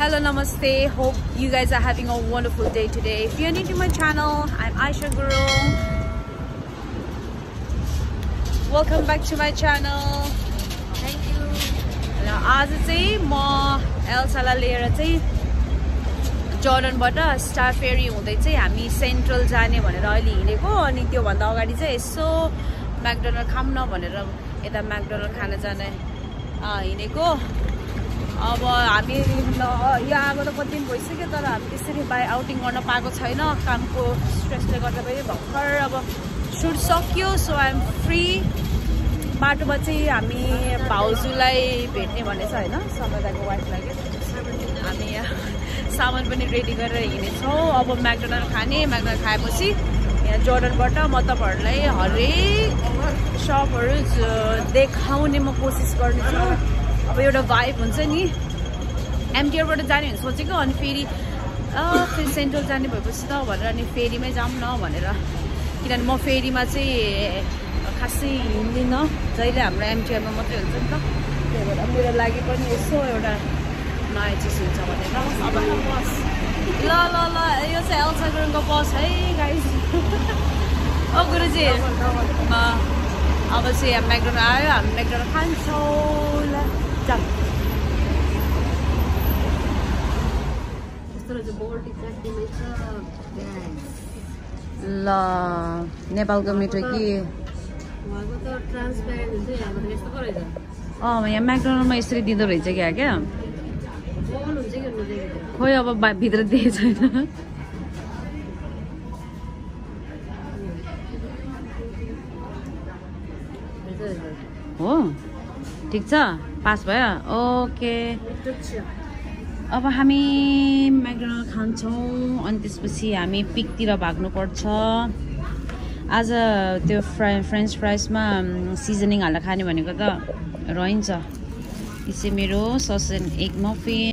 Hello, namaste. Hope you guys are having a wonderful day today. If you're new to my channel, I'm Aisha Guru. Welcome back to my channel. Thank you. Now, आज चाहिँ म एल्सालाई लिएर चाहिँ जर्डनबाट star फेरी हुँदै चाहिँ हामी central जाने भनेर अहिले हिँडेको अनि त्यो भन्दा अगाडि चाहिँ यसो म्याकडोनल्ड खाम न भनेर यता म्याकडोनल्ड खान जाने हिँडेको अब हामी यहाँ आएको त कति दिन भइसक्यो तर हामी त्यसरी बाहिर आउटिङ गर्न पाएको छैन कामको स्ट्रेसले गर्दा पनि भर्खर अब सुट सक्यो सो आई एम फ्री बाटोमा चाहिँ हामी भाउजूलाई भेट्ने भनेछ हैन समदाको वाइफलाई हामी सामान पनि रेडी गरेर हिँडेछौँ अब म्याकडोनल्ड खाने म्याकडोनल्ड खाएपछि यहाँ जर्डनबाट म तपाईहरुलाई हरेक शपहरु देखाउने म कोसिस गर्नेछु अब एउटा भाइब हुन्छ नि एमटीआरबाट जाने भने सोचेको अनि फेरि सेन्ट्रल जाने भएपछि त भनेर अनि फेरीमै जाऊँ न भनेर किनभने म फेरीमा चाहिँ खासै हिँड्दिनँ जहिले हाम्रो एमटीआरमा मात्रै हुन्छ नि त त्यही भएर मेरो लागि पनि यसो एउटा नयाँ चिज हुन्छ भनेर अब बस ल ल ल यो चाहिँ एल्सा गुरुङको बस है गाइस ओ गुरुजी अब चाहिँ यहाँ म्याकडोनल्ड आयो हामी म्याकडोनल्ड खान्छौँ ल जाऊ ल नेपालको मिठो कि यहाँ म्याकडोनल्डमा यसरी दिँदो रहेछ क्या खोइ अब भित्र दिएको छैन हो ठिक छ पास भयो ओके अब हामी म्याकडोनल्ड खान्छौँ अनि त्यसपछि हामी पिकतिर भाग्नुपर्छ आज त्यो फ्रेन्च फ्राइजमा सिजनिङ हालेर खाने भनेको त रहन्छ यसै मेरो सस एन्ड एग मफिन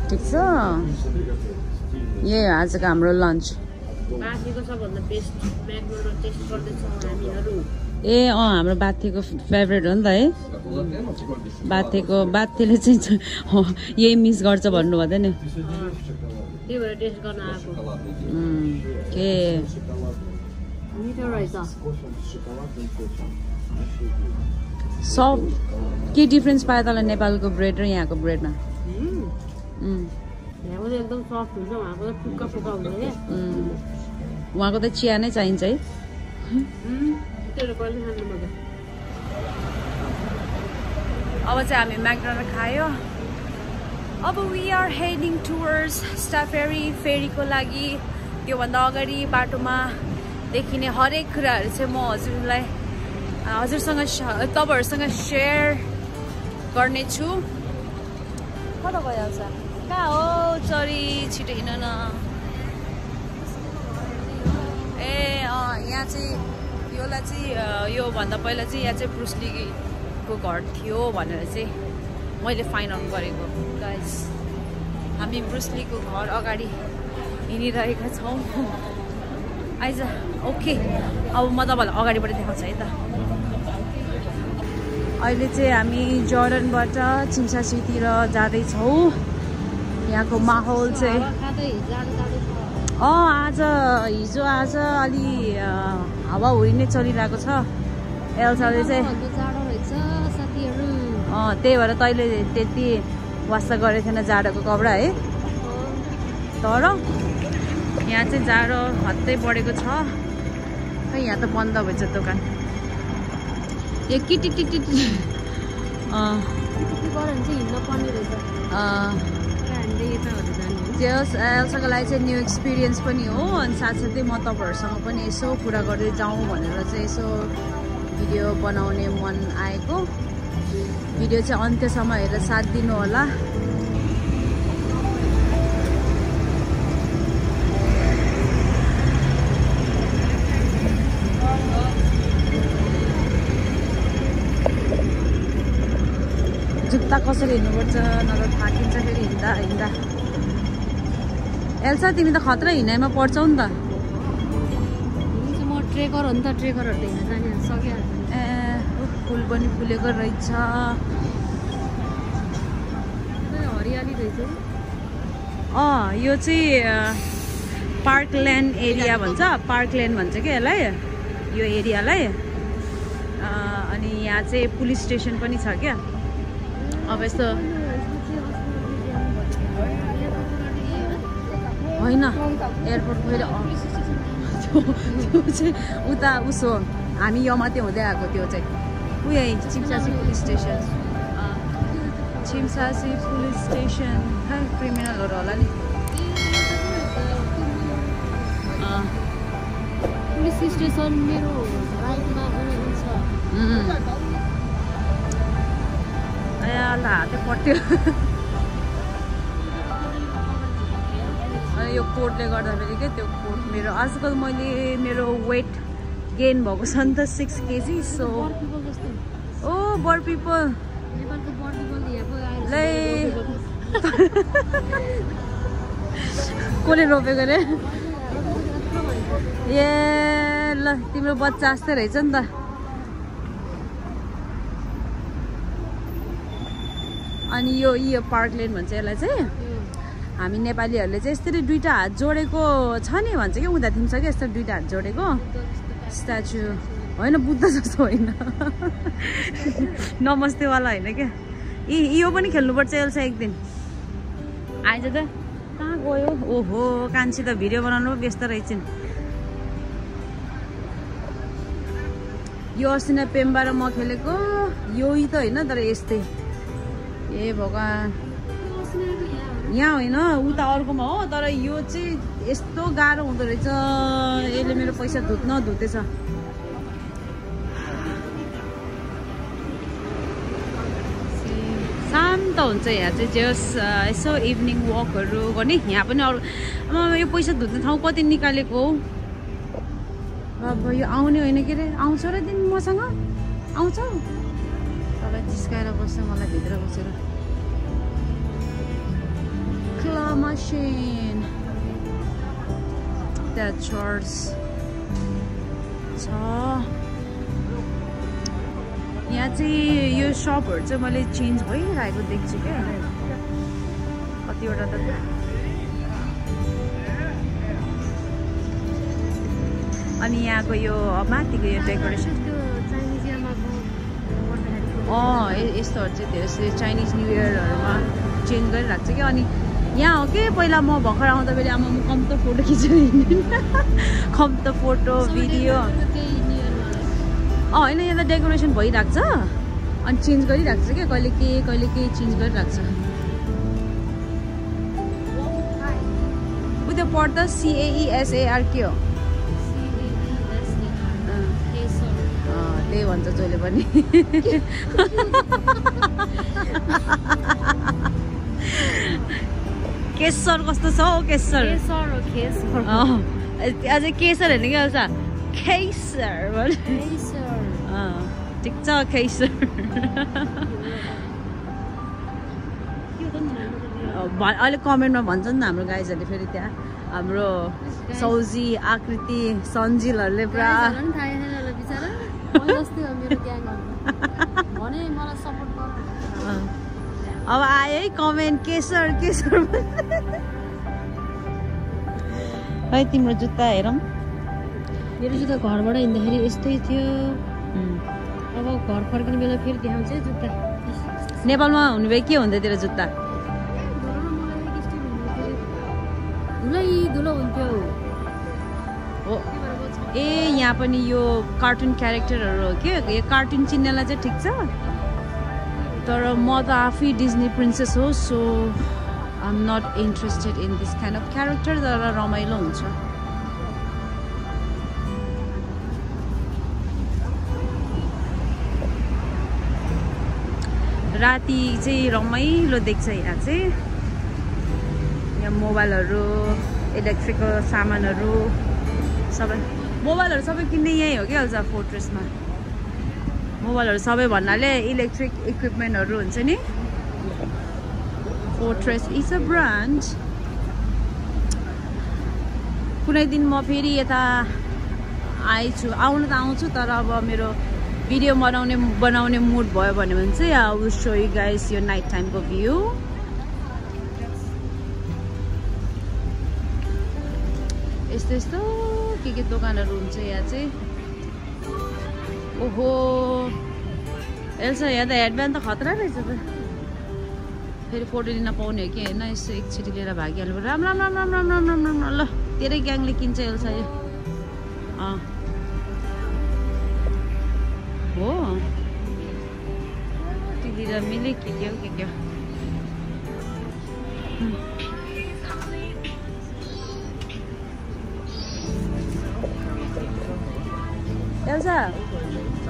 ठिक छ यही हो आजको हाम्रो लन्च ए हाम्रो बाथेको फेभरेट हो नि त है बाथेले चाहिँ यही मिस गर्छ भन्नु भयो नि सब के डिफ्रेन्स पायो तँलाई नेपालको ब्रेड र यहाँको ब्रेडमा एकदम सफ्ट हुन्छ उहाँको त फुक्का फुक्का हुन्छ क्या उहाँको त चिया नै चाहिन्छ है अब चाहिँ हामी म्याकडोनल्ड खायो अब we are heading towards star फेरीको लागि त्योभन्दा अगाडि बाटोमा देखिने हरेक कुराहरू चाहिँ म हजुरसँग तपाईँहरूसँग सेयर गर्नेछु कता गइहाल्छ कहाँ हो चरी छिटो हिँड न ए यहाँ चाहिँ योलाई चाहिँ योभन्दा पहिला चाहिँ यहाँ चाहिँ ब्रुसलीको घर थियो भनेर चाहिँ मैले फाइन्ड आउट गरेको गाइस हामी ब्रुसलीको घर अगाडि हिँडिरहेका छौँ आइज ओके अब म तपाईँलाई अगाडिबाट देखाउँछु है त अहिले चाहिँ हामी जर्डनबाट चिम्सासीतिर जाँदैछौँ यहाँको माहौल चाहिँ हिजो आज अलि हावाहुरी नै चलिरहेको छ एल्साले चाहिँ त्यही भएर तैँले त्यति वास्ता गरेको थिएन जाडोको कपडा है तर यहाँ चाहिँ जाडो हत्तै बढेको छ खै यहाँ त बन्द भएछ दोकान यो किटिटिटिट त्यो एल्साको लागि चाहिँ न्यू एक्सपिरियन्स पनि हो अनि साथसाथै म तपाईँहरूसँग पनि यसो कुरा गर्दै जाउँ भनेर चाहिँ यसो भिडियो बनाउने मन आएको भिडियो चाहिँ अन्त्यसम्म हेरेर साथ दिनु होला जुत्ता कसरी हिँड्नुपर्छ नभए थाकिन्छ फेरि हिँड्दा एल्सा तिमी त खतरा हिँडाइमा पढ्छौ नि त ट्रेकर हो नि त ट्रेकरहरु देख्न जाने सकिहाल्छ ए फुल पनि फुलेको रहेछ हरियाली रहेछ यो चाहिँ पार्कल्यान्ड एरिया भन्छ पार्कल्यान्ड भन्छ के यसलाई यो एरियालाई अनि यहाँ चाहिँ पुलिस स्टेसन पनि छ क्या अब यस्तो होइन एयरपोर्ट फेरि त्यो चाहिँ उता उसो हामी यो मात्रै हुँदै आएको त्यो चाहिँ उयो चिम्सासी पुलिस स्टेसन चिम्सासी पुलिस स्टेसन खै क्रिमिनलहरू होला नि पुलिस स्टेसन मेरो राइटमा छ हातै पट्यो यो कोटले गर्दाखेरि के त्यो कोट मेरो आजकल मैले मेरो वेट गेन भएको छ नि त 6 kg सो ओ बर पिपल कसले रोपेको रे ए ल तिम्रो बच्चा जस्तै रहेछ नि त अनि यो पार्कल्यान्ड भन्छ यसलाई चाहिँ हामी नेपालीहरूले चाहिँ यसरी दुईटा हात जोडेको छ नि भन्छ कि उता थिन्छ कि यस्तो दुईटा हात जोडेको स्ट्याचु होइन बुद्ध जस्तो होइन नमस्तेवाला होइन क्या यो पनि खेल्नुपर्छ एल्सा एक दिन आइज त कहाँ गयो ओहो कान्छी त भिडियो बनाउनु व्यस्त रहेछन् यो अस्ति नै पेम्बा र म खेलेको यही त होइन तर यस्तै ए भगवान् यहाँ होइन उता अर्कोमा हो तर यो चाहिँ यस्तो गाह्रो हुँदो रहेछ यसले मेरो पैसा नधुतेछ शान्त हुन्छ यहाँ चाहिँ जस यसो इभिनिङ वकहरू गर्ने यहाँ पनि अरू यो पैसा धुत्ने ठाउँ कति निकालेको हौ अब यो आउने होइन के अरे आउँछ र दिन मसँग आउँछ तपाईँ जिस्काएर बस्छ मलाई भित्र बसेर claw machine that church छ यहाँ चाहिँ यो सपहरू चाहिँ मैले चेन्ज भइरहेको देख्छु क्या कतिवटा त अनि यहाँको यो माथिको यो डेकोरेसन यस्तोहरू चाहिँ धेरै चाइनिज न्यु इयरहरूमा चेन्ज गरिरहेको छ क्या अनि यहाँ हो कि पहिला म भर्खर आउँदा बेला आमा म कम त फोटो खिचेर हिँड्दिनँ कम त फोटो भिडियो होइन यहाँ त डेकोरेसन भइरहेको छ अनि चेन्ज गरिरहेको छ क्या कहिले के चेन्ज गरिरहेको छ उयो पढ्दा CAESAR के हो त्यही भन्छ जसले पनि केसर कस्तो छ हौ केसर अझै केसर होइन कि अल्छ केसर ठिक छ केसर अहिले कमेन्टमा भन्छन् नि हाम्रो गाइजहरूले फेरि त्यहाँ हाम्रो सौजी आकृति सन्जिलहरूले पुरा अब आयो है कमेन्ट केसर है तिम्रो जुत्ता हेरौँ मेरो जुत्ता घरबाट हिँड्दाखेरि यस्तै थियो अब घर फर्किने बेला फेरि देखाउँछ जुत्ता नेपालमा हुने भए के हुन्थ्यो तेरो जुत्ता धुलो हुन्थ्यो हो ए यहाँ पनि यो कार्टुन क्यारेक्टरहरू हो के यो कार्टुन चिन्नेलाई चाहिँ ठिक छ तर म त आफै डिज्नी प्रिन्सेस हो so I am not interested in this kind of character तर रमाइलो हुन्छ राति चाहिँ रमाइलो देख्छ यहाँ चाहिँ यहाँ मोबाइलहरू इलेक्ट्रिकल सामानहरू सबै मोबाइलहरू सबै किन्ने यहीँ हो कि अल्छ फोर्ट्रेसमा मोबाइलहरू सबै भन्नाले इलेक्ट्रिक इक्विपमेन्टहरू हुन्छ नि फोर्ट्रेस इज अ ब्रान्ड कुनै दिन म फेरि यता आइछु आउनु त आउँछु तर अब मेरो भिडियो बनाउने मुड भयो भने चाहिँ I will show you guys यो नाइट टाइमको भ्यू यस्तो यस्तो के दोकानहरू हुन्छ यहाँ चाहिँ ओहो एल्सा यहाँ त हेडब्यान्ड त खतरा रहेछ त फेरि फोटो लिन पाउने हो कि होइन यसो एकचोटि लिएर भागिहाल्नु राम राम राम राम राम राम राम राम ल धेरै ग्याङले किन्छ एल्सा यो हो टिभीर मिले के के एल्सा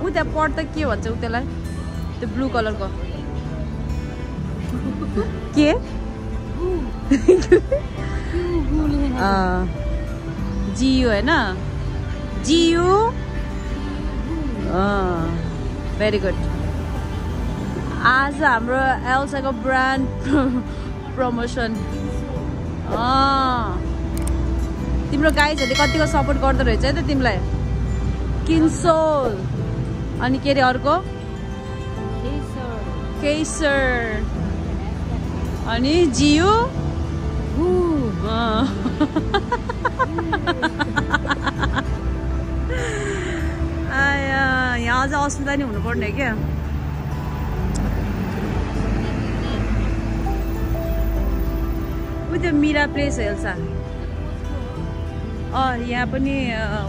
ऊ त्यहाँ पट त के भन्छ ऊ त्यसलाई त्यो ब्लू कलरको के जियु होइन जियु भेरी गुड आज हाम्रो एल्साको ब्रान्ड प्रमोसन तिम्रो गाइजहरूले कतिको सपोर्ट गर्दो रहेछ है त तिमीलाई किन्सोल अनि के अरे अर्को केसर अनि जियु यहाँ अझ अस्मिता नि हुनुपर्ने क्या ऊ त्यो मिरा प्लेस हेल्छ यहाँ पनि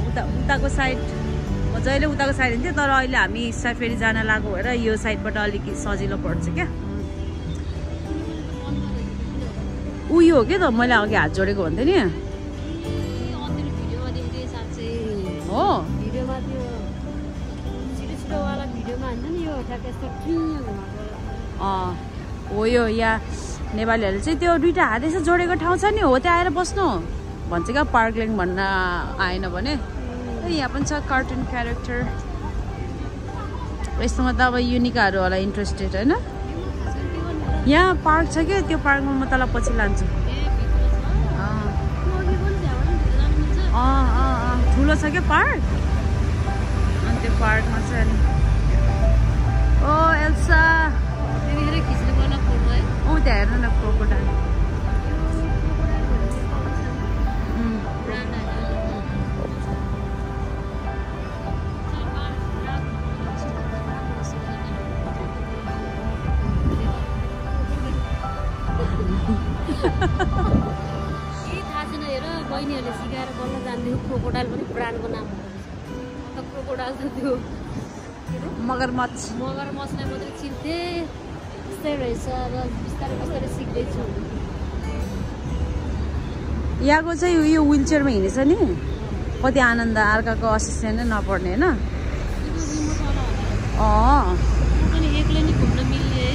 उताको साइड जहिले उताको साइड हुन्थ्यो तर अहिले हामी फेरि जान लागु भएर यो साइडबाट अलिकति सजिलो पर्छ क्या उयो हो क्या त मैले अघि हात जोडेको भन्थेँ नि हो हो यो यहाँ नेपालीहरूले चाहिँ त्यो दुईवटा हात यसो जोडेको ठाउँ छ नि हो त्यहाँ आएर बस्नु भन्छ क्या पार्कलिङ भन्न आएन भने यहाँ पनि छ कार्टुन क्यारेक्टर यस्तोमा त अब युनिकाहरू होला इन्ट्रेस्टेड होइन यहाँ पार्क छ क्या त्यो पार्कमा म तल पछि लान्छु ठुलो छ क्या पार्क अनि त्यो पार्कमा चाहिँ ओ एल्सा खिच्नु पर्ने फोटो है त्यहाँ हेर्नु न क्रोकोडाइल बहिनीहरूले सिकाएर बल्ल जान्थ्यो क्रोकोडाइल पनि ब्रान्डको नाम हो क्रोकोडाइल त त्यो मगरमच्छलाई मात्रै चिन्थे त्यस्तै रहेछ र बिस्तारै बिस्तारै सिक्दैछु यहाँको चाहिँ यो व्हिल चेयरमा हिँडेछ नि कति आनन्द अर्काको असिस्टेन्ट नै नपर्ने होइन एक्लै नै घुम्न मिल्ने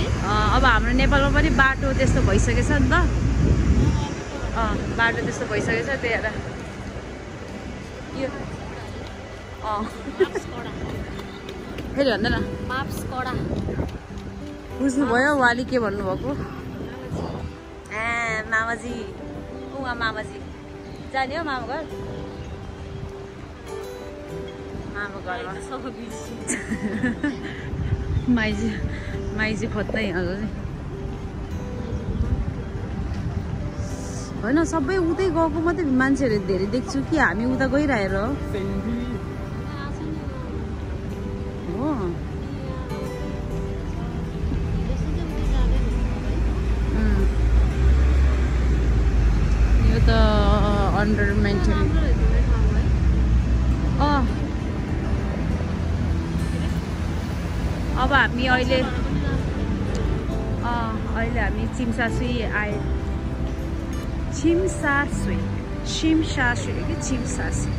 अब हाम्रो नेपालमा पनि बाटो त्यस्तो भइसकेछ नि त बाटो त्यस्तो भइसकेछ त्यही भएर यो फेरि भन्दैन बुझ्नुभयो उहाँले के भन्नुभएको मामाजी उहाँ मामाजी जाने हो मामा घर माइजी खोज्दै हजुर होइन सबै उतै गएको मात्रै मान्छेहरू धेरै देख्छु कि हामी उता गइरहेर हो यो त अन्डर मेन्टेन अब हामी अहिले हामी चिम्सासुई आए छिमसासुई कि छिमसासुई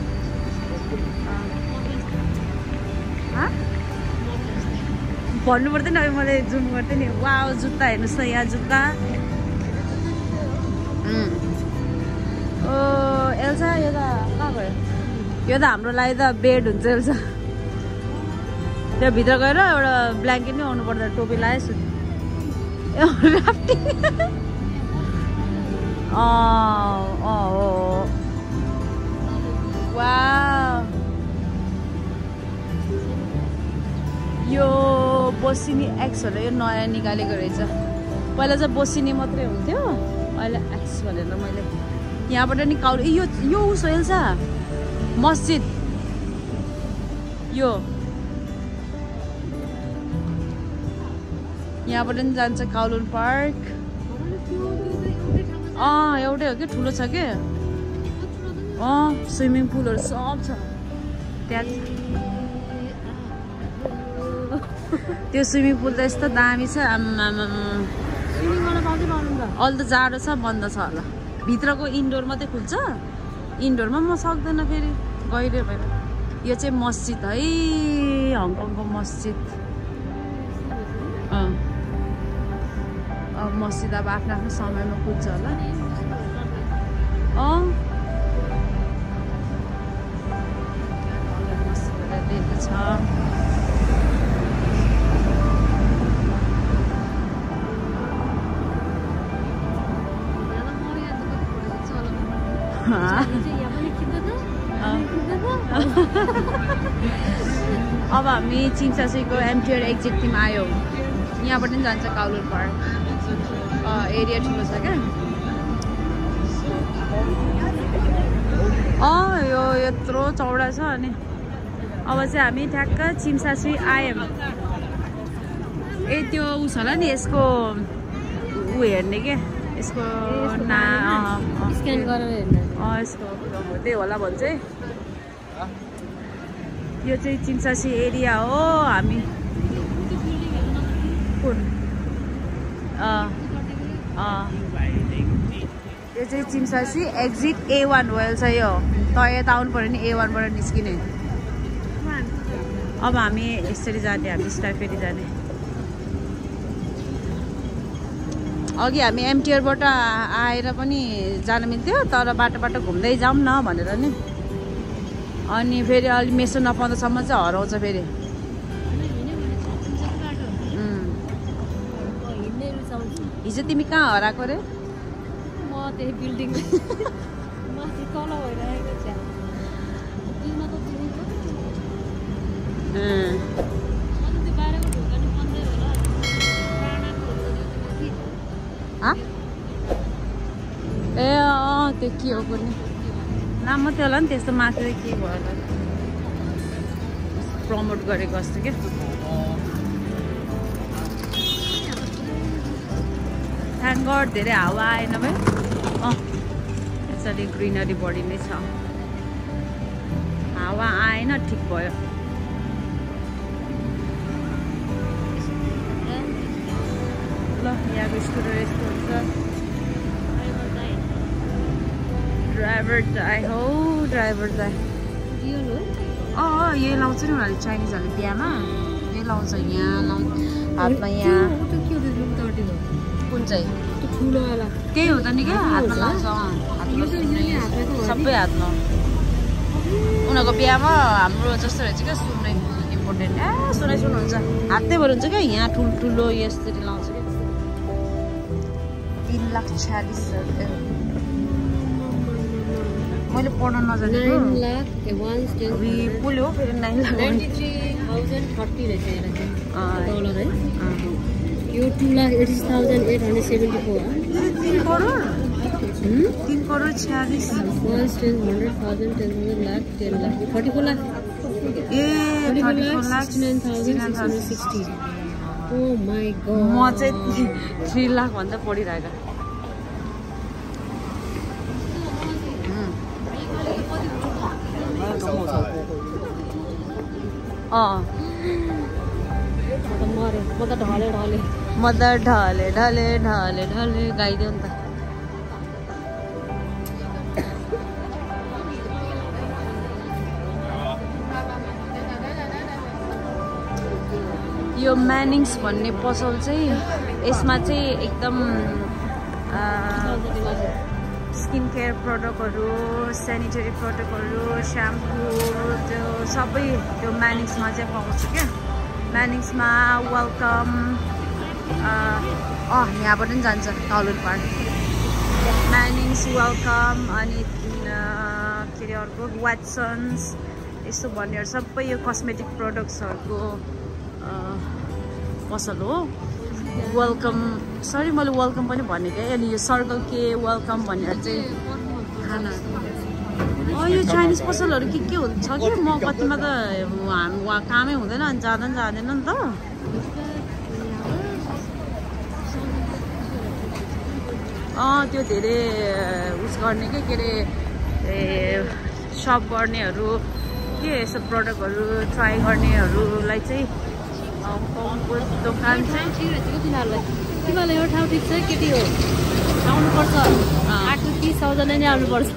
भन्नु पर्दैन अब मैले जुम गर्थेँ नि वा जुत्ता हेर्नुहोस् न यहाँ जुत्ता एल्सा यो त कहाँ गयो यो त हाम्रो लागि त बेड हुन्छ एल्सा त्यो भित्र गएर एउटा ब्ल्याङ्केट नै आउनु पर्दा टोपी लगाएछु राफ्टिङ बोसिनी एक्स भनेर यो नयाँ निकालेको रहेछ पहिला चाहिँ बोसिनी मात्रै हुन्थ्यो अहिले एक्स भनेर मैले यहाँबाट नि काउल यो उस हेल्छ मस्जिद यो यहाँबाट नि जान्छ काउलुन पार्क एउटै हो कि ठुलो छ कि स्विमिङ पुलहरू सब छ त्यहाँ त्यो स्विमिङ पुल त यस्तो दामी छ अहिले त जाडो छ बन्द छ होला भित्रको इन्डोर मात्रै खुल्छ इन्डोरमा म सक्दैन फेरि गहिरो भएर यो चाहिँ मस्जिद है हङकङको मस्जिद मस्जिद अब आफ्नो आफ्नो समयमा खुल्छ होला मस्जिदहरू दिएको छ अब हामी चिम्चासीको एमटिआर एक्जिटमा आयो यहाँबाट पनि जान्छ काउलुन पार्क एरिया ठुलो छ क्या यो यत्रो चौडा छ अनि अब चाहिँ हामी ठ्याक्क चिम्चासी आयौँ त्यो उस होला नि यसको हेर्ने के यसको स्क्यान गरेर हेर्ने यसको त्यही होला भन्छ है यो चाहिँ चिम्चासी एरिया हो हामी कुन यो चाहिँ चिम्चासी एक्जिट A1 वेल छ यो त यता आउनु पऱ्यो नि A1बाट निस्किने अब हामी यसरी जाने हामी स्टार फेरि जाने अघि हामी एमटिआरबाट आएर पनि जान मिल्थ्यो तर बाटो घुम्दै जाऊँ न भनेर नि अनि फेरि अलि मेसो नपाउँदासम्म चाहिँ हराउँछ फेरि हिजो तिमी कहाँ हराएको रे म त्यही बिल्डिङ माथि तल भइरहेको छ ए त्यो के हो पनि नाम मात्रै होला नि त्यस्तो माथि के भयो होला प्रमोट गरेको जस्तो क्या थ्याङ्क गड धेरै हावा आएन भाइ यसरी ग्रिनरी बढी नै छ हावा आएन ठिक भयो ल यहाँको स्कुटर यस्तो हुन्छ ड्राइभर दाइ हो ड्राइभर दाइ यही लाउँछ नि उनीहरूले चाइनिजहरूले बिहामा यही लाउँछ यहाँ हातमा यहाँ कुन चाहिँ त्यही हो त नि क्या हातमा लाउँछ सबै हातमा उनीहरूको बिहामा हाम्रो जस्तो रहेछ क्या सुनै इम्पोर्टेन्ट सुनै हुन्छ हातै भएर हुन्छ क्या यहाँ ठुल्ठुलो यसरी लाउँछ क्या 3,46,000 मैले पढ्न नजानेको पुल्यो फेरि 9,93,030 रहेछ डलर है यो 2,80,874 3 करोड 3 करोड 46 100,000 10,000 लाख 10 लाख 44 लाख ए 44 लाख 69,660 ओ माय गॉड म चाहिँ 3 लाख भन्दा पढिरहेको म त ढले गाइदियो नि त यो म्यानिङ्स भन्ने पसल चाहिँ यसमा चाहिँ एकदम स्किन केयर प्रडक्टहरू सेनिटरी प्रडक्टहरू स्याम्पू त्यो सबै त्यो म्यानिङ्समा चाहिँ पाउँछ क्या म्यानिङ्समा वेलकम यहाँबाट पनि जान्छ काउलुन पार्क म्यानिङ्स वेलकम अनि के अरे अर्को वाटसन्स यस्तो भन्नेहरू सबै यो कस्मेटिक प्रडक्ट्सहरूको पसल हो वेलकम सरी मैले वेलकम पनि भनेको अनि यो सर्कल के वेलकम भनेर चाहिँ खाना यो चाइनिज पसलहरू के हुन्छ कि म कतिमा त वहाँ कामै हुँदैन अनि जाँदैन नि त त्यो धेरै उस गर्ने के अरे सप गर्नेहरू के यस्तो प्रडक्टहरू ट्राई गर्नेहरूलाई चाहिँ दोकान चाहिँ तिमीलाई यो ठाउँ ठिक छ केटी हो आउनुपर्छ आकृति सौजना नै आउनुपर्छ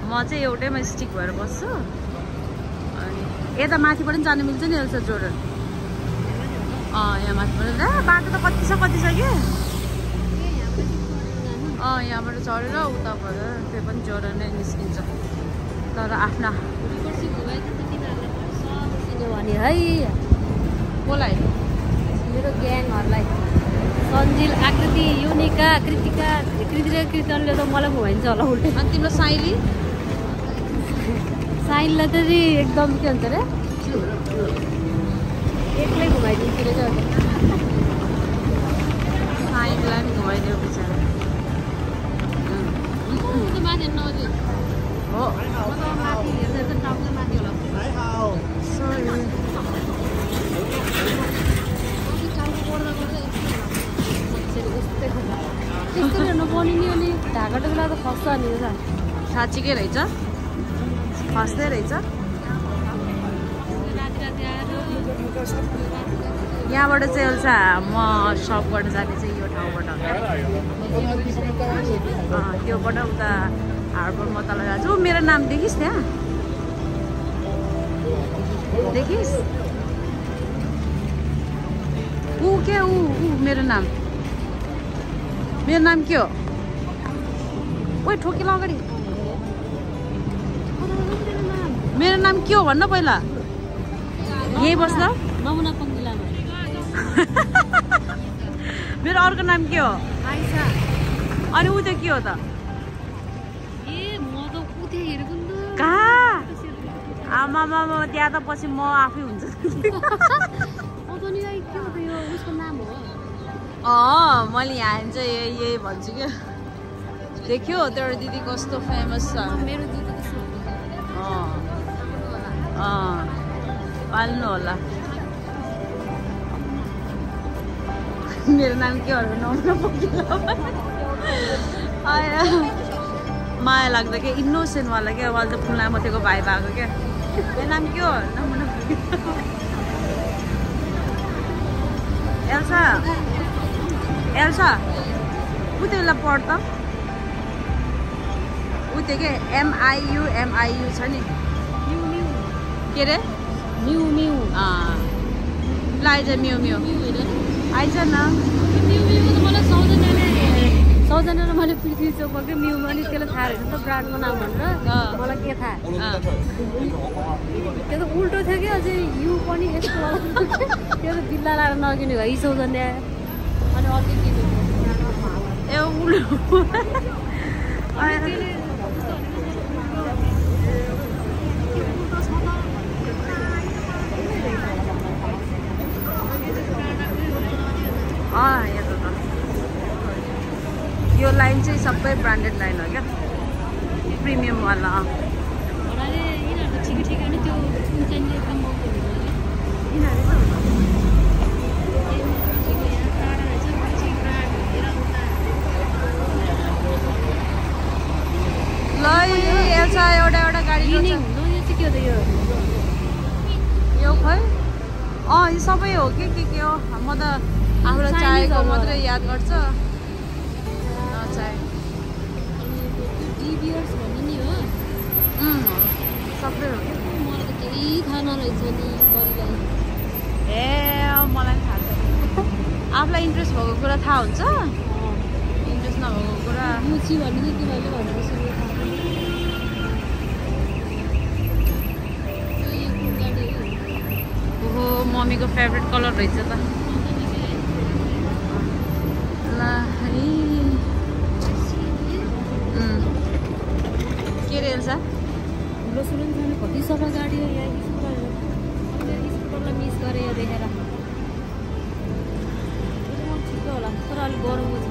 म चाहिँ एउटैमा स्टिक भएर बस्छु अनि यता माथिबाट पनि जानु मिल्छ नि एल्सा जोर्डन यहाँ माथिबाट बाटो त कति छ कि यहाँबाट चढेर उताबाट त्यो पनि जोर्डन नै निस्किन्छ तर आफ्ना भने है कसलाई मेरो ग्याङहरूलाई सन्जिल आकृति युनिका कृतिका कृतिले त मलाई घुमाइन्छ होला उल्टै अनि तिम्रो साइली साइनलाई त एकदम के हुन्छ अरे एक्लै घुमाइदिन्छु रहेछ साइनलाई पनि घुमाइदियो बिचरा हो माथि हेर्दा टाउको माथि होला त्यस्तो हेर्नु पर्ने नि अनि ढाका बेला त खस्छ नि साँच्चीकै रहेछ खस्दै रहेछ यहाँबाट चाहिँ एउटा म सप गर्न जाने चाहिँ यो ठाउँबाट त्योबाट उता हार्बरमा तल जान्छु मेरो नाम देखिस् त्यहाँ देखिस् ऊ के ऊ मेरो नाम के हो ओइ ठोकिला अगाडि मेरो नाम के हो भन्न पहिला यही बस्दा नमुना पङ्गिलामा मेरो अर्को नाम के हो आइसा अनि ऊ चाहिँ के हो त ए म त उतै हेरेको नि त कहाँ आमा त्यहाँ त पछि म आफै हुन्छ मैले यहाँ चाहिँ यही भन्छु क्या देख्यो तेरो दिदी कस्तो फेमस छ मेरो दिदी पाल्नु होला मेरो नाम के हो माया लाग्दा क्या इनोसेन्टवाला क्या वाल त फुला मथेको भाइ भएको क्या मेरो नाम के हो एल्सा ऊ त्यसलाई पढ त ऊ त्यो के MIU छ नि के अरे मिउ आइज मिउ आइज न मलाई सौजना र मैले पृथ्वी चोकमा के मिउ अनि त्यसलाई थाहा रहेछ नि त ब्रान्डको नाम भनेर मलाई के थाहा त्यो त उल्टो थियो कि अझै यु पनि यस्तो त्यो त बिल्ला लाएर नकिने भयो सौजना अनि अर्कै किन्यो ए उल्टो यो लाइन चाहिँ सबै ब्रान्डेड लाइन हो क्या प्रिमियमवाला ल एउटा गाडी यो खै यो सबै हो कि के हो म त आफूलाई चाहेको मात्रै याद गर्छ सबै हो केही थाहा नरहेछ नि बढीलाई ए मलाई थाहा छ आफूलाई इन्ट्रेस्ट भएको कुरा थाहा हुन्छ इन्ट्रेस्ट नभएको कुरा मुची भन्ने चाहिँ तिमीहरूले भनेपछि ओहो मम्मीको फेभरेट कलर रहेछ त ल के रे एल्सा ठुलो सुरु नि छैन कति सफा गाडी हो यहाँ स्कुटरलाई मिस गरेँ यो देखेर ठिकै होला तर अलिक गरम छ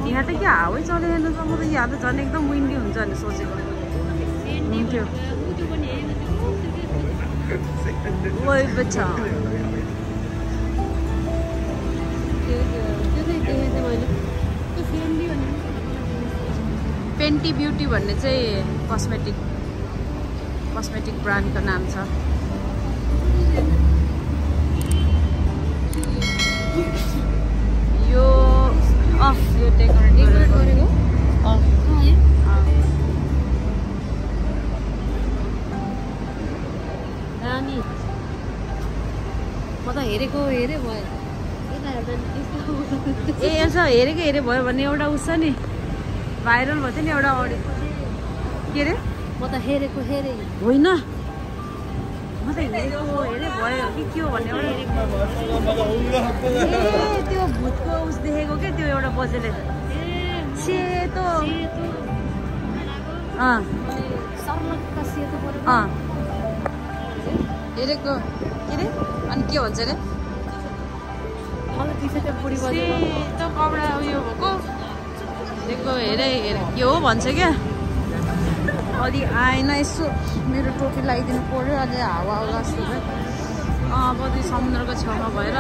यहाँ त क्या हावै चलेन त म त यहाँ त झन् एकदम विन्डी हुन्छ भने सोचेको हुन्थ्यो पेन्टी ब्युटी भन्ने चाहिँ कस्मेटिक ब्रान्डको नाम छ यो यो डेकोरेट गरेको रानी म त हेरेको हेरे भयो ए यसो हेरेको भयो भने एउटा उस छ नि भाइरल भयो थियो नि एउटा अडियो के अरे म त हेरेको हेरे होइन म त हेरेको हेरे भयो कि के हो भन्ने त्यो भूतको उस देखेको क्या त्यो एउटा बजेले सेतो हेरेको के अरे अनि के भन्छ अरे सेतो कपडा उयो भएको देखेको हेरे के हो भन्छ क्या अलि आएन यसो मेरो टोपी लगाइदिनु पर्यो अलि हावा आउला जस्तो भयो बदी समुद्रको छेउमा भएर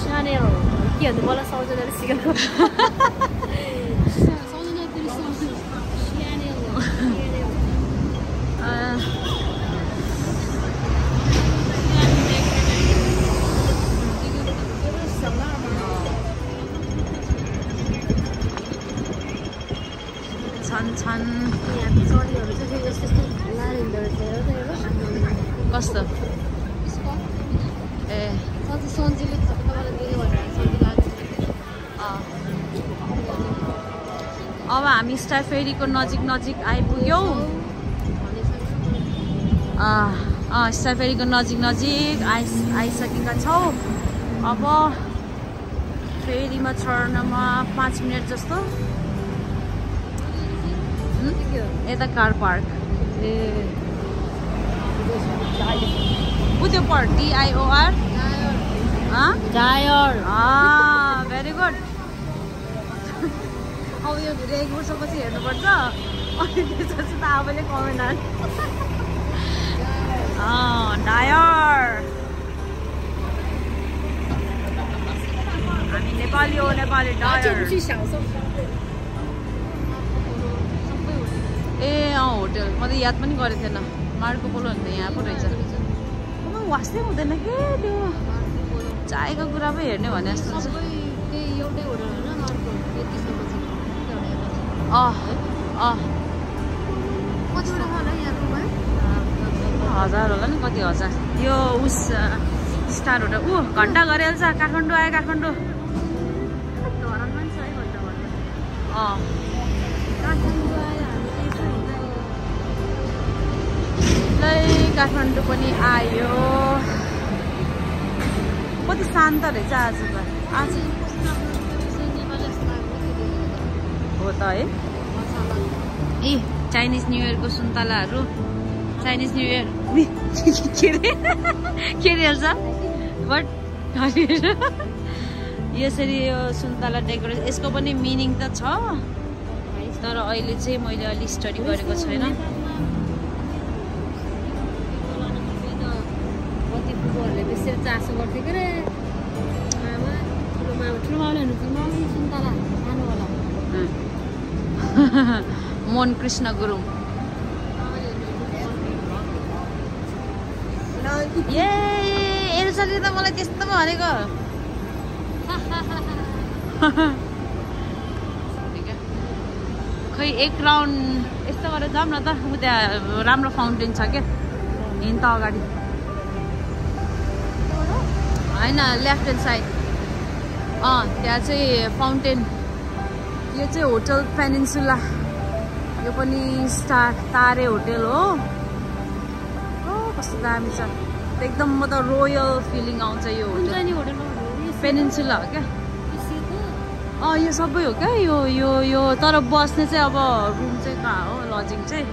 साने हो के भन्नु मलाई सौजनाले सिकाएको छन् कस्तो ए अब हामी स्टार फेरीको नजिक आइपुग्यौँ स्टार फेरीको नजिक आइसकेका छौँ अब फेरीमा चढ्नमा 5 मिनट जस्तो यता कार पार्क त्यो पर्ट DIOR भेरी गुड अब यो भिडियो 1 वर्षपछि हेर्नुपर्छ अनि त्यसपछि त आफैले कमेन्ट डायर हामी नेपाली हो नेपाली डायर ए होटल म त याद पनि गरेको थिएन मार्को पोलो भने त यहाँ पो रहेछ वास्तै हुँदैन के त्यो चाहेको कुरा पो हेर्ने भने जस्तो छ हजार होला नि कति हजार यो उस स्टार होटल घन्टा गरिहाल्छ काठमाडौँ आयो काठमाडौँ काठमाडौँ पनि आयो कति शान्त रहेछ आज त आज हो त है ए चाइनिज न्यु इयरको सुन्तलाहरू चाइनिज न्यु इयर के अरे हाल्छ बट यसरी यो सुन्तला डेकोरेसन यसको पनि मिनिङ त छ तर अहिले चाहिँ मैले अलि स्टडी गरेको छैन चासो गर्थ्यो के ठुलो माउले सुन्तला सानो होला मोहन कृष्ण गुरुङ ए एल्साले त मलाई त्यस्तो पो भनेको खै एक राउन्ड यस्तो गरेर जाऊँ न त उता राम्रो फाउन्टेन छ क्या हिँड्दा अगाडि होइन लेफ्ट ह्यान्ड साइड त्यहाँ चाहिँ फाउन्टेन यो चाहिँ होटल पेनिन्सुला यो पनि स्टार तारे होटल हो कस्तो दामी छ एकदम म त रोयल फिलिङ आउँछ यो होटल पेनिन्सुला हो क्या यो सबै हो क्या यो तर बस्ने चाहिँ अब रुम चाहिँ कहाँ हो लजिङ चाहिँ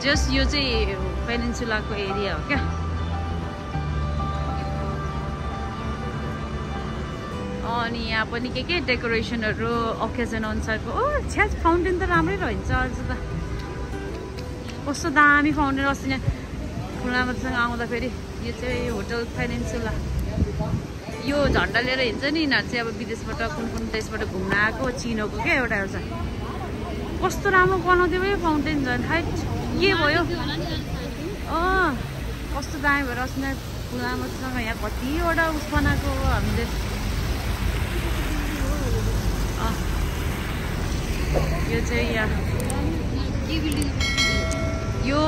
जस्ट यो चाहिँ पेनिन्सुलाको एरिया हो क्या अनि यहाँ पनि के डेकोरेसनहरू ओकेजन अनुसारको छ्या फाउन्टेन त राम्रै रहन्छ अझ त कस्तो दामी फाउन्टेन अस्ति यहाँ खुलामासँग आउँदाखेरि यो चाहिँ होटल पेनिन्सुला यो झन्डा लिएर हिँड्छ नि यिनीहरू चाहिँ अब विदेशबाट कुन देशबाट घुम्न आएको चिनोको क्या एउटा एउटा कस्तो राम्रो बनाउँथ्यो यो फाउन्टेन झन् हाइट के भयो कस्तो दामी भएर अस्ति खुलामासँग यहाँ कतिवटा उस बनाएको हामीले यो चाहिँ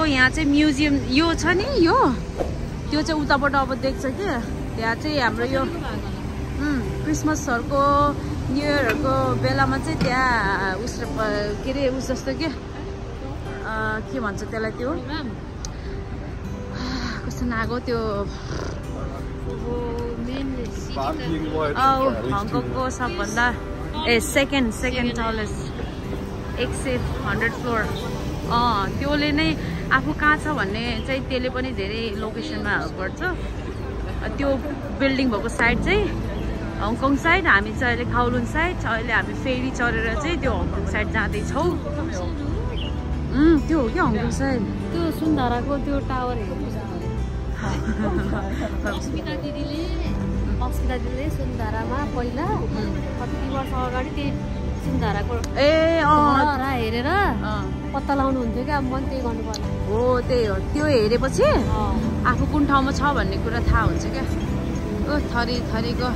यहाँ चाहिँ म्युजियम यो छ नि यो त्यो चाहिँ उताबाट अब देख्छ कि त्यहाँ चाहिँ हाम्रो यो क्रिसमसहरूको न्यु इयरहरूको बेलामा चाहिँ त्यहाँ उस के अरे उस जस्तो के भन्छ त्यसलाई त्यो कस्तो नागो त्यो हङकङको सबभन्दा सेकेन्ड टलेस्ट 100 फ्लोर त्योले नै आफू कहाँ छ भन्ने चाहिँ त्यसले पनि धेरै लोकेसनमा हेल्प गर्छ त्यो बिल्डिङ भएको साइड चाहिँ हङकङ साइड हामी चाहिँ अहिले काउलुन साइड अहिले हामी फेरी चढेर चाहिँ त्यो हङकङ साइड जाँदैछौँ त्यो हो क्या हङकङ साइड त्यो सुन्धाराको त्यो टावर अस्मिता दिदीले सुन्धारामा पहिला कति वर्ष अगाडि त्यही सुन्धाराको हेरेर पत्ता लाउनु हुन्थ्यो क्या मन त्यही गर्नु पर्ने हो त्यही हो त्यो हेरेपछि आफू कुन ठाउँमा छ भन्ने कुरा थाहा हुन्छ क्या थरी थरीको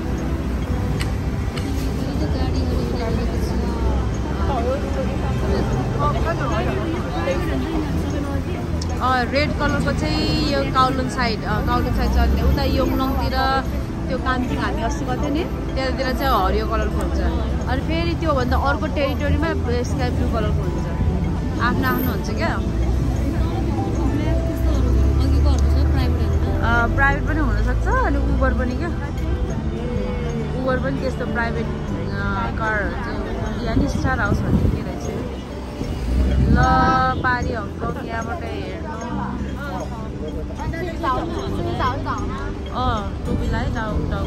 रेड कलरको चाहिँ यो काउलुन साइड चल्ने उता योङलङतिर त्यो कामतिर हामी अस्ति गर्थ्यो नि त्यतातिर चाहिँ हरियो कलरको हुन्छ अनि फेरि त्योभन्दा अर्को टेरिटोरीमा स्काई ब्लू कलरको हुन्छ आफ्नो हुन्छ क्या प्राइभेट पनि हुनसक्छ अनि उबर पनि क्या उबर पनि त्यस्तो प्राइभेट कारहरू चाहिँ यहाँ नि स्टार हाउस भन्ने के रहेछ ल पारी हङकङ यहाँबाट हेर्नु टोपीलाई टाउको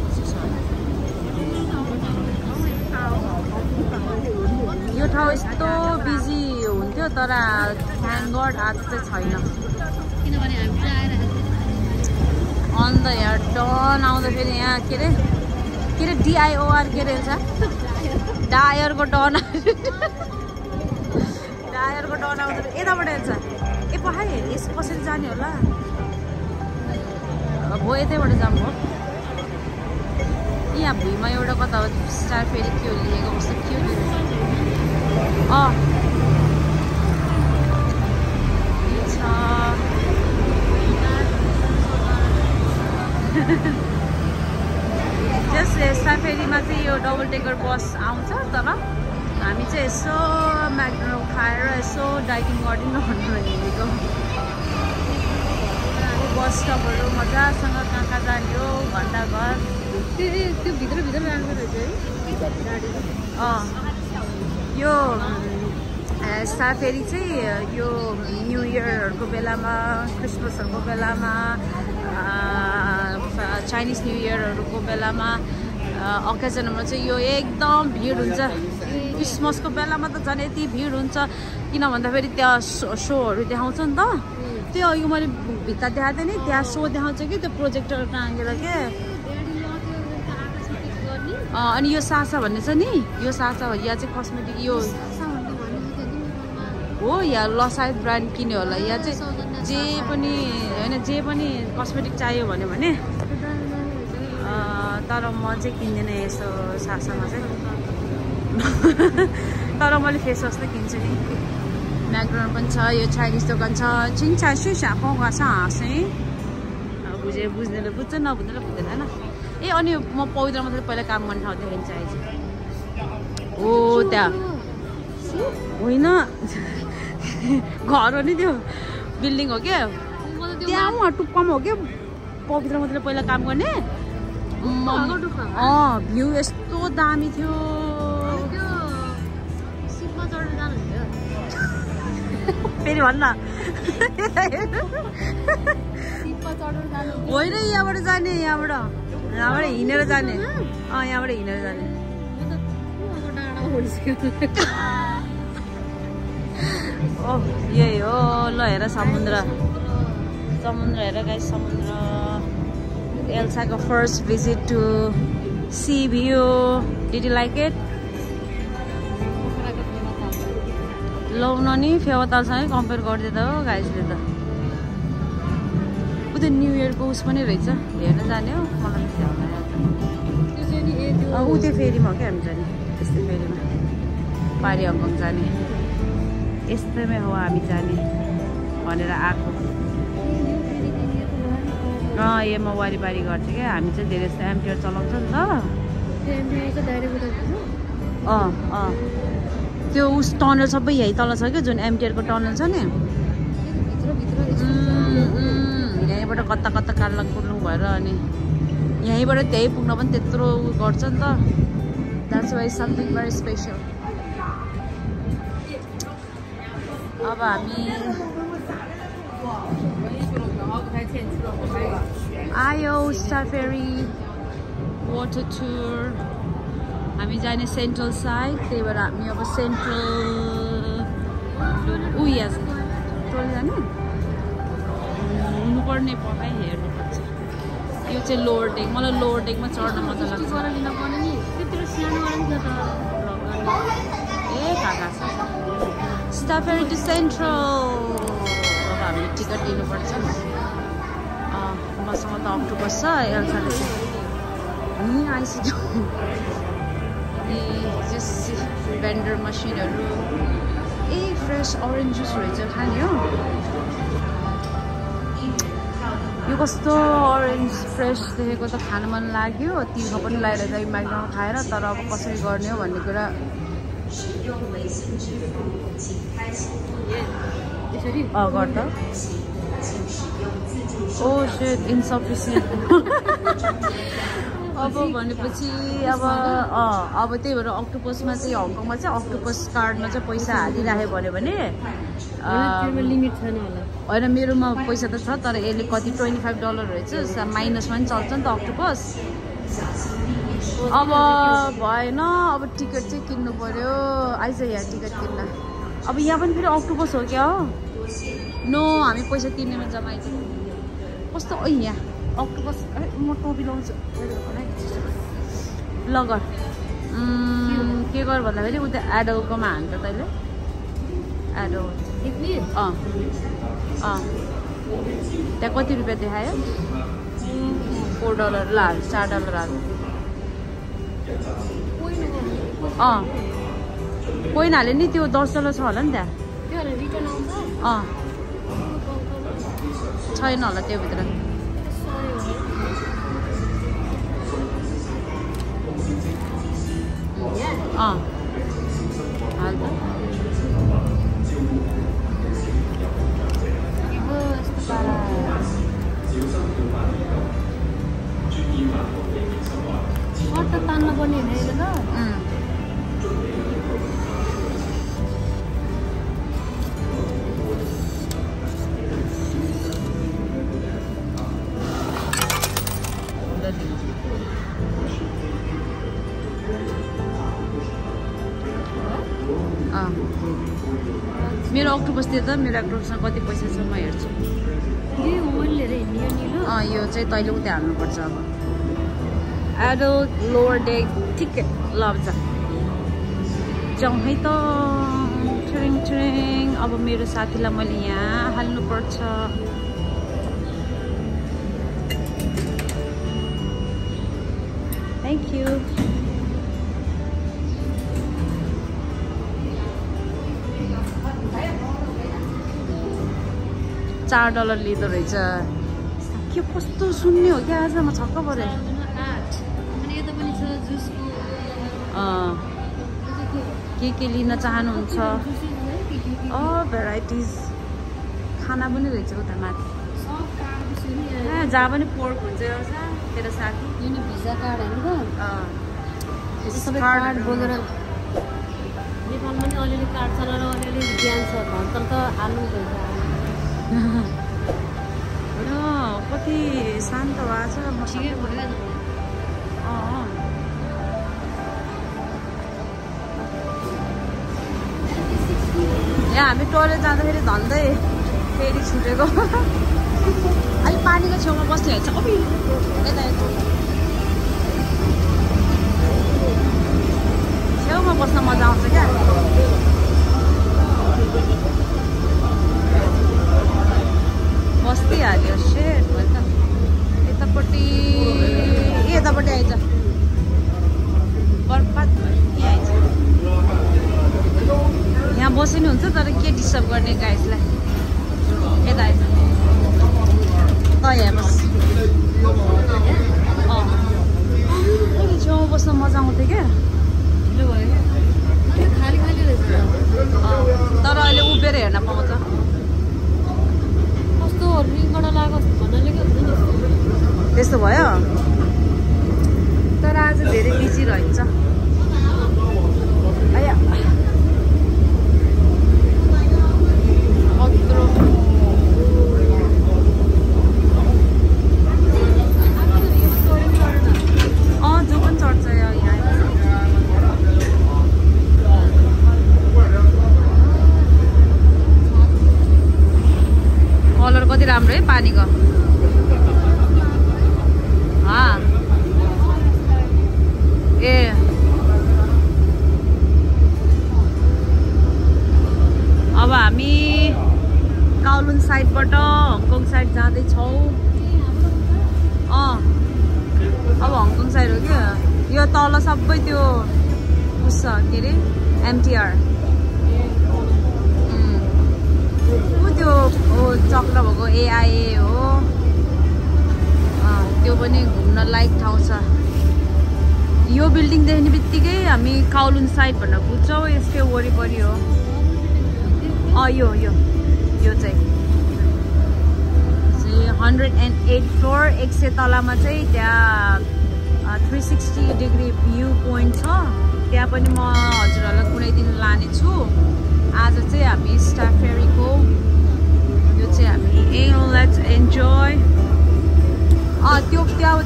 यो ठाउँ यस्तो बिजी हुन्थ्यो तर थ्याङ्क गड आज चाहिँ छैन किनभने हामी चाहिँ आइरहेको अन्त यहाँ डन आउँदाखेरि यहाँ के अरे DIOR के अरे हुन्छ डायरको डन आउँदाखेरि यताबाट हेर्छ ए पहाड यसो कसरी जाने होला हो यतैबाट जाऊँ हो यहाँ भुइँमा एउटा कता हो स्टार फेरि के हो लेखेको कस्तो के हो जस्ट स्टार फेरिमा चाहिँ यो डबल टेकर बस आउँछ तर हामी चाहिँ यसो म्याकडोनल्ड खाएर यसो डाइटिङ गरिदिनु भनेर हिँडेको बस स्टपहरू मजासँग कहाँ जाने हो घन्टाघर त्यो भित्र राम्रो रहेछ है यो स्टार फेरि चाहिँ यो न्यु इयरहरूको बेलामा क्रिसमसहरूको बेलामा चाइनिज न्यु इयरहरूको बेलामा अकेजनमा चाहिँ यो एकदम भिड हुन्छ क्रिसमसको बेलामा त झन् यति भिड हुन्छ किन भन्दाखेरि त्यहाँ सोहरू देखाउँछ नि त त्यो अघि मैले भित्ता देखाएको थिएँ नि त्यहाँ सो देखाउँछ कि त्यो प्रोजेक्टर टाँगेर के अनि यो सासा भन्ने छ नि यो सासा यहाँ चाहिँ कस्मेटिक यो हो यहाँ लसायत ब्रान्ड किन्यो होला यहाँ चाहिँ जे पनि होइन जे पनि कस्मेटिक चाहियो भने तर म चाहिँ किन्दिनँ यसो सासामा चाहिँ तर मैले फेस वास त किन्छु नि म्याकडोनल्ड पनि छ यो चाइनिज दोकान छ छिङछा सुसा पाउँछ हाँसेँ बुझ्नेले बुझ्छ नबुझ्नेले बुझ्दैन होइन ए अनि म पवित्रमा चाहिँ पहिला काम गर्ने ठाउँ देखाइन्छ आएछ हो त्यहाँ होइन घर हो नि त्यो बिल्डिङ हो क्या त्यहाँ उहाँ टुप्पामा हो क्या पवित्र मात्रै पहिला काम गर्ने भ्यू यस्तो दामी थियो फेरि भन्न होइन यहाँबाट जाने यहाँबाट हिँडेर जाने यहाँबाट हिँडेर जाने यही हो ल हेर समुद्र हेर गाइस समुद्र Elsaको first visit to sea view. Did you like it? लाउन नि फेवातालसँगै कम्पेयर गरिदिँदा हो गाइजले त उता न्यू इयरको उस पनि रहेछ हेर्न जाने हो मलाई उतै फेरीमा क्या हामी जाने त्यस्तै फेरीमा पारी हङकङ जाने यस्तैमै हो हामी जाने भनेर आएको यसमा वारिपारी गर्छ क्या हामी चाहिँ धेरै जस्तो एमटिआर चलाउँछ नि त त्यो उस टनल सबै यहीँ तल छ क्या जुन एमटिआरको टनल छ नि यहीँबाट कता कता कार्लङ कुर्लुङ भएर अनि यहीँबाट त्यही पुग्न पनि त्यत्रो गर्छ नि त that's why something very special अब हामी आयो स्टार फेरी वाटर टुर हामी जाने सेन्ट्रल साइड त्यही भएर हामी अब सेन्ट्रल उयो टोल जाने हुनुपर्ने पकाइ हेर्नुपर्छ यो चाहिँ लोवर डेक मलाई लोवर डेकमा चढ्न मजा लाग्छ ए काका स्टार फेरी टु सेन्ट्रल अब हामीले टिकट लिनुपर्छ मसँग त अक्टोपस छ एल्साले चाहिँ आइसक्यो भेन्डर मसिनहरू फ्रेस अरेन्ज जुस रहेछ खाने हो यो कस्तो अरेन्ज फ्रेस देखेको त खान मन लाग्यो तिर्खो पनि लगाएर चाहिँ म्याकडोनल्ड खाएर तर अब कसरी गर्ने हो भन्ने कुरा गर्दा ओ सेट इन्सफिसियन्ट अब भनेपछि अब त्यही भएर अक्टोपसमा चाहिँ हङकङमा चाहिँ अक्टोपस कार्डमा चाहिँ पैसा हालिराख्यो भने लिमिट छैन होला होइन मेरोमा पैसा त छ तर यसले कति $25 रहेछ माइनसमा पनि चल्छ नि त अक्टोपस अब भएन अब टिकट चाहिँ किन्नु पर्यो आइज यहाँ टिकट किन्न अब यहाँ पनि फेरि अक्टोपस हो क्या हो नो हामी पैसा तिर्नेमा जमाइन्छ कस्तो यहाँ अक्टोपस म टोपी लाउँछु ल गर के गर भन्दाखेरि उता एडलकोमा हान्छ तैँले एडल त्यहाँ कति रुपियाँ देखायो $4 ल हाल्छ $4 हाल्छ कोही हाल्यो नि त्यो $10 छ होला नि त्यहाँ छैन होला त्यो भित्र तान्न पर्ने होइन त मेरो अक्टोपस दिए त मेरो अक्टोपसमा कति पैसा छ म हेर्छु यो चाहिँ तैँले उतै हाल्नुपर्छ अब एडल्ट लोवर डेक टिकट लब्छ जाउँ है त ट्रेङ अब मेरो साथीलाई मैले यहाँ हाल्नुपर्छ थ्याङ्क यू $4 लिँदो रहेछ के कस्तो सुन्ने हो क्या आज म छक्क परेँ के लिन चाहनुहुन्छ भेराइटिज खाना पनि रहेछ उता माथि जहाँ पनि पोर्क हुन्छ तेरो साथी यो नि भिजा कार्ड हैन त सबै कार्ड बोकेर नेपालमा नि अलिअलि कार्ड चलाएर अलिअलि ज्ञान छ भन्छ त हाल्नु भन्छ होइन कति शान्त भएको छ ठिकै भइरहेछ यहाँ हामी टोइलेट जाँदाखेरि झन्डै फेरि छुटेको अलिक पानीको छेउमा बस्ने हुन्छ यता छेउमा बस्न मजा आउँछ क्या बस्दै हाल्यो सेट भयो त यतापट्टि यतापट्टि आइज बर्बाद भयो आइज यहाँ बस्नु हुन्छ तर के डिस्टर्ब गर्ने गाइसलाई यता आइज त यहाँ बस छेउमा बस्न मजा आउँथ्यो क्या खाली खाली रहेछ तर अहिले उभिएर हेर्न पाउँछ कस्तो रिङबाट लाग्यो भन्नाले के हुन्छ नि त्यस्तो भयो तर आज धेरै बिजी रहन्छ जो पनि चढ्छ यहाँ कलर कति राम्रो है पानीको ए अब हामी काउलुन साइडबाट हङकङ साइड जाँदैछौँ अब हङकङ साइड हो क्या यो तल सबै त्यो उस के अरे एमटिआर त्यो चक्र भएको एआइए हो त्यो पनि घुम्न लायक ठाउँ छ यो बिल्डिङ देख्ने बित्तिकै हामी काउलुन साइड भनेर बुझ्छौँ यसकै वरिपरि हो यो चाहिँ 108 फ्लोर 100 तलामा चाहिँ त्यहाँ 360 डिग्री भ्यू पोइन्ट छ त्यहाँ पनि म हजुरहरूलाई कुनै दिन लानेछु आज चाहिँ हामी स्टार फेरीको यो चाहिँ हामी लेट्स एन्जोय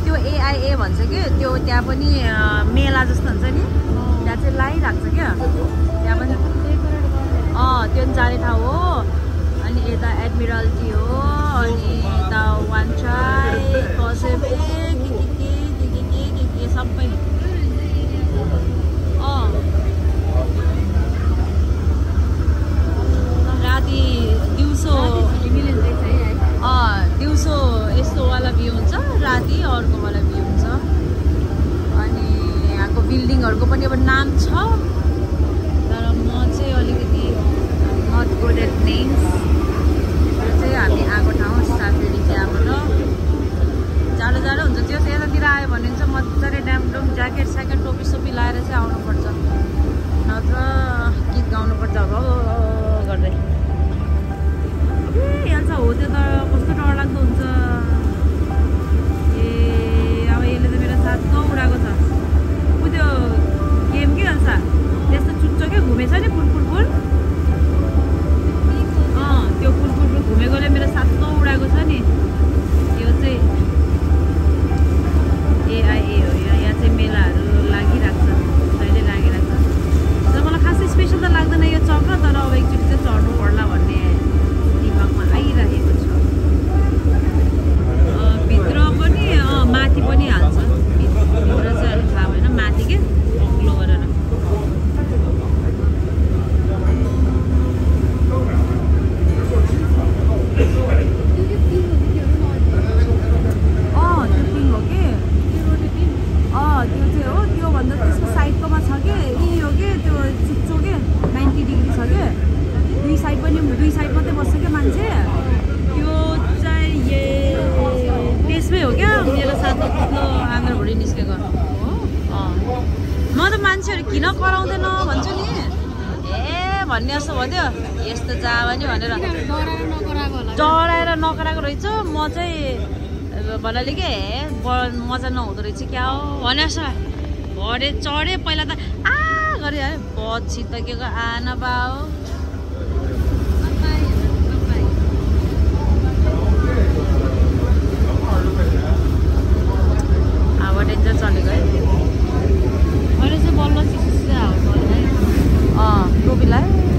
त्यो एआइए भन्छ कि त्यो त्यहाँ पनि मेला जस्तो हुन्छ नि त्यहाँ चाहिँ लागिरहेको छ क्या त्यहाँ पनि त्यो जाने ठाउँ हो अनि यता एडमिरल्टी हो अनि यता वान ट्राई कसैले के सबै राति दिउँसो यस्तोवाला भ्यू हुन्छ राति अर्कोवाला भ्यू हुन्छ अनि यहाँको बिल्डिङहरूको पनि अब नाम छ तर म चाहिँ अलिकति नट गुड एट नेम्स यो चाहिँ हामी आएको ठाउँ स्टार फेरी त्यहाँबाट जाडो हुन्छ त्यो चाहिँ यतातिर आयो भने चाहिँ मजाले ड्यामडुम ज्याकेट स्याकेट टोपी सोपी लगाएर चाहिँ आउनुपर्छ नत्र गीत गाउनुपर्छ अब गर्दै हाल्छ हो त्यो त कस्तो डरलाग्दो हुन्छ ए अब यसले त मेरो साथ उडाएको छ ऊ त्यो गेम के हाल्छ त्यस्तो चुच्चो क्या घुमेछ नि फुल त्यो फुल घुमेकोले मेरो साथ उडाएको छ नि यो चाहिँ एआइए हो यहाँ चाहिँ मेलाहरू लागिरहेको छ जहिले लागिरहेको छ तर मलाई खासै स्पेसल त लाग्दैन यो चक्र तर अब एकचोटि चाहिँ चढ्नु पर्ला भन्ने दिमागमा आइरहेको छ भित्र पनि माथि पनि हाल्छ भित्र चाहिँ अलिक थाहा भएन माथि के अग्लो गरेर त्यो चाहिँ हो त्योभन्दा त्यसको साइडकोमा छ कि हो कि त्यो चुच्चो के 90 डिग्री छ कि दुई साइड मात्रै बस्छ क्या मान्छे त्यो चाहिँ त्यसमै हो क्या मेरो साथमा कस्तो आन्द्राभुँडी निस्केको म त मान्छेहरू किन कराउँदैन भन्छु नि भन्ने जस्तो भन्यो यस्तो जा भने भनेर डराएर नकराएको रहेछ म चाहिँ भन्नाले के मजा नहुँदो रहेछ क्या हो भने भरे चढे पहिला त आ गरे है पछि त के आन बाउ हावा डेन्जर चलेको है अहिले चाहिँ बल्ल चिसो हावा चल्छ है टोपीलाई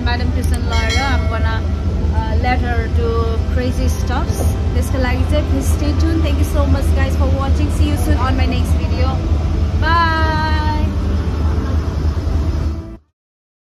Madam Tusan Lara, I'm gonna let her do crazy stuffs. This please stay tuned.